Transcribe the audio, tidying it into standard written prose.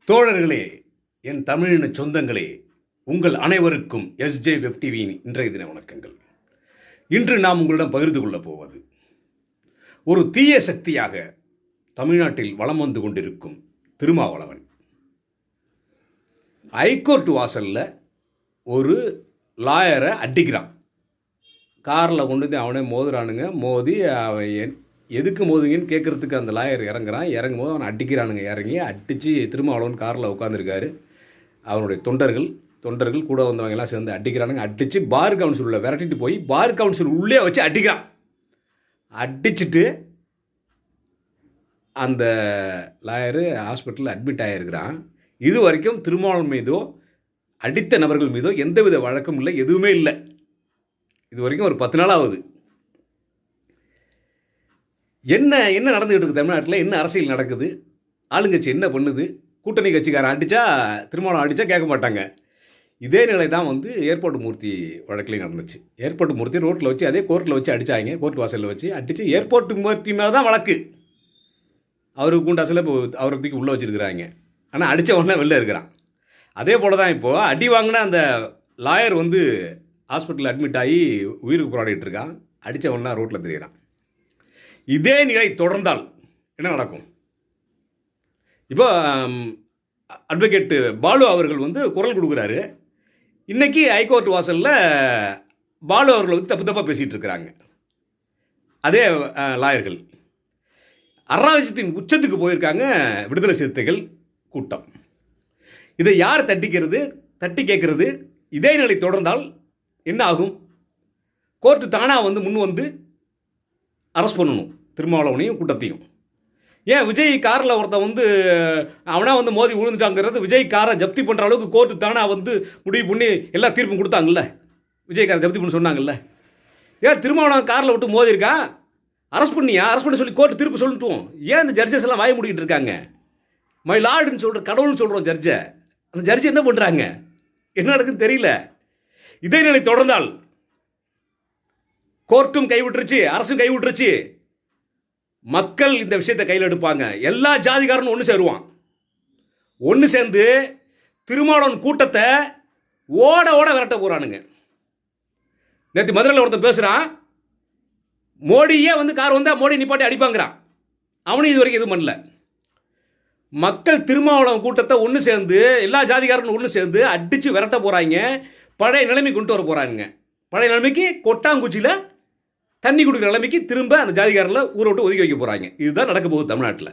தோழர்களே, என் தமிழின சொந்தங்களே, உங்கள் அனைவருக்கும் எஸ்ஜே வெப் டிவியின் இன்றைய தின வணக்கங்கள். இன்று நாம் உங்களிடம் பகிர்ந்து கொள்ளப் போவது ஒரு தீய சக்தியாக தமிழ்நாட்டில் வலம் வந்து கொண்டிருக்கும் திருமாவளவன். ஹைகோர்ட் வாசலில் ஒரு லாயரை அடிக்கிறான். காரில் கொண்டு வந்து அவனே மோதுறானுங்க. மோதி அவன் எதுக்கு மோதுங்கன்னு கேட்குறதுக்கு அந்த லாயர் இறங்குறான். இறங்கும் போது அவனை அடிக்கிறானுங்க. இறங்கி அடித்து திருமாவளவன் காரில் உட்காந்துருக்காரு. அவனுடைய தொண்டர்கள் கூட வந்தவங்க எல்லாம் சேர்ந்து அடிக்கிறானுங்க. அடித்து பார் கவுன்சிலில் விரட்டிட்டு போய் பார் கவுன்சில் உள்ளே வச்சு அடிக்கிறான். அடிச்சுட்டு அந்த லாயரு ஹாஸ்பிட்டலில் அட்மிட் ஆகிருக்கிறான். இது வரைக்கும் திருமாவளவன் மீதோ அடித்த நபர்கள் மீதோ எந்தவித வழக்கம் இல்லை, எதுவுமே இல்லை. இது வரைக்கும் ஒரு 10 நாள் ஆகுது. என்ன நடந்துகிட்டு இருக்குது தமிழ்நாட்டில்? என்ன அரசியல் நடக்குது? ஆளுங்கட்சி என்ன பண்ணுது? கூட்டணி கட்சிக்காரன் அடித்தா திருமாவளவன் அடித்தா கேட்க மாட்டாங்க. இதே நிலை தான் ஏர்போர்ட் மூர்த்தி வழக்கிலையும் நடந்துச்சு. ஏர்போர்ட் மூர்த்தி ரோட்டில் வச்சு அதே கோர்ட்டில் வச்சு அடித்தாங்க. கோர்ட் வாசலில் வச்சு அடித்து ஏர்போர்ட் மூர்த்தி மேலே தான் வழக்கு. அவருக்கு கூண்டாசில் இப்போ அவரை தூக்கி உள்ளே வச்சுருக்கிறாங்க. ஆனால் அடித்த உடனே வெளில இருக்கிறான். அதே போல் தான் இப்போது அடி வாங்கின அந்த லாயர் ஹாஸ்பிட்டலில் அட்மிட் ஆகி உயிருக்கு போராடிட்டு இருக்கான். அடித்த உடனே ரோட்டில் தெரிகிறான். இதே நிலை தொடர்ந்தால் என்ன நடக்கும்? இப்போ அட்வொகேட் பாலு அவர்கள் குரல் கொடுக்குறாரு. இன்றைக்கி ஹைகோர்ட் வாசலில் பாலு அவர்கள் தப்பாக பேசிகிட்டு இருக்கிறாங்க. அதே லாயர்கள் அராஜகத்தின் உச்சத்துக்கு போயிருக்காங்க. விடுதலை சிறுத்தைகள் கூட்டம். இதை யார் தட்டி கேட்கறது? இதே நிலை தொடர்ந்தால் என்ன ஆகும்? கோர்ட்டு தானாக முன் வந்து அரெஸ்ட் பண்ணணும் திருமாவளவனையும் கூட்டத்தையும். ஏன் விஜய் காரில் ஒருத்தன் அவனா மோதி விழுந்துட்டாங்கிறது விஜய் காரை ஜப்தி பண்ணுற அளவுக்கு கோர்ட்டு தானே முடிவு பண்ணி எல்லா தீர்ப்பும் கொடுத்தாங்கல்ல. விஜய் காரை ஜப்தி பண்ணி சொன்னாங்கல்ல. ஏன் திருமாவளவன் காரில் விட்டு மோதிருக்கான், அரெஸ்ட் பண்ணி சொல்லி கோர்ட்டு தீர்ப்பு சொல்லிட்டோம். ஏன் இந்த ஜட்ஜஸ் எல்லாம் வாய முடிக்கிட்டு இருக்காங்க? மை லார்டுன்னு சொல்கிற கடவுள்னு சொல்கிறோம் ஜட்ஜை. அந்த ஜட்ஜ் என்ன பண்ணுறாங்க? என்ன நடக்குதுன்னு தெரியல. இதே நிலை தொடர்ந்தால் கோர்ட்டும் கைவிட்டுருச்சு, அரசும் கைவிட்டுருச்சு. மக்கள் இந்த விஷயத்தை கையில் எடுப்பாங்க. எல்லா ஜாதிகாரனும் ஒன்று சேருவான். ஒன்று சேர்ந்து திருமாவளவன் கூட்டத்தை ஓட விரட்ட போகிறானுங்க. நேற்று மதுரையில் ஒருத்தன் பேசுகிறான். மோடியே கார் வந்தால் மோடி நிப்பாட்டி அடிப்பாங்கிறான். அவனும் இது வரைக்கும் எதுவும் பண்ணல. மக்கள் திருமாவளவன் கூட்டத்தை ஒன்று சேர்ந்து எல்லா ஜாதிகாரனும் ஒன்று சேர்ந்து அடித்து விரட்ட போகிறாங்க. பழைய நிலைமைக்கு கொண்டு வர போகிறாங்க. பழைய நிலைமைக்கு கொட்டாங்குச்சியில் தண்ணி குடிக்கிற நிலைமைக்கு திரும்ப அந்த ஜாதிகாரில் ஊரை விட்டு ஒதுக்கி வைக்க போகிறாங்க. இதுதான் நடக்க போகுது தமிழ்நாட்டில்.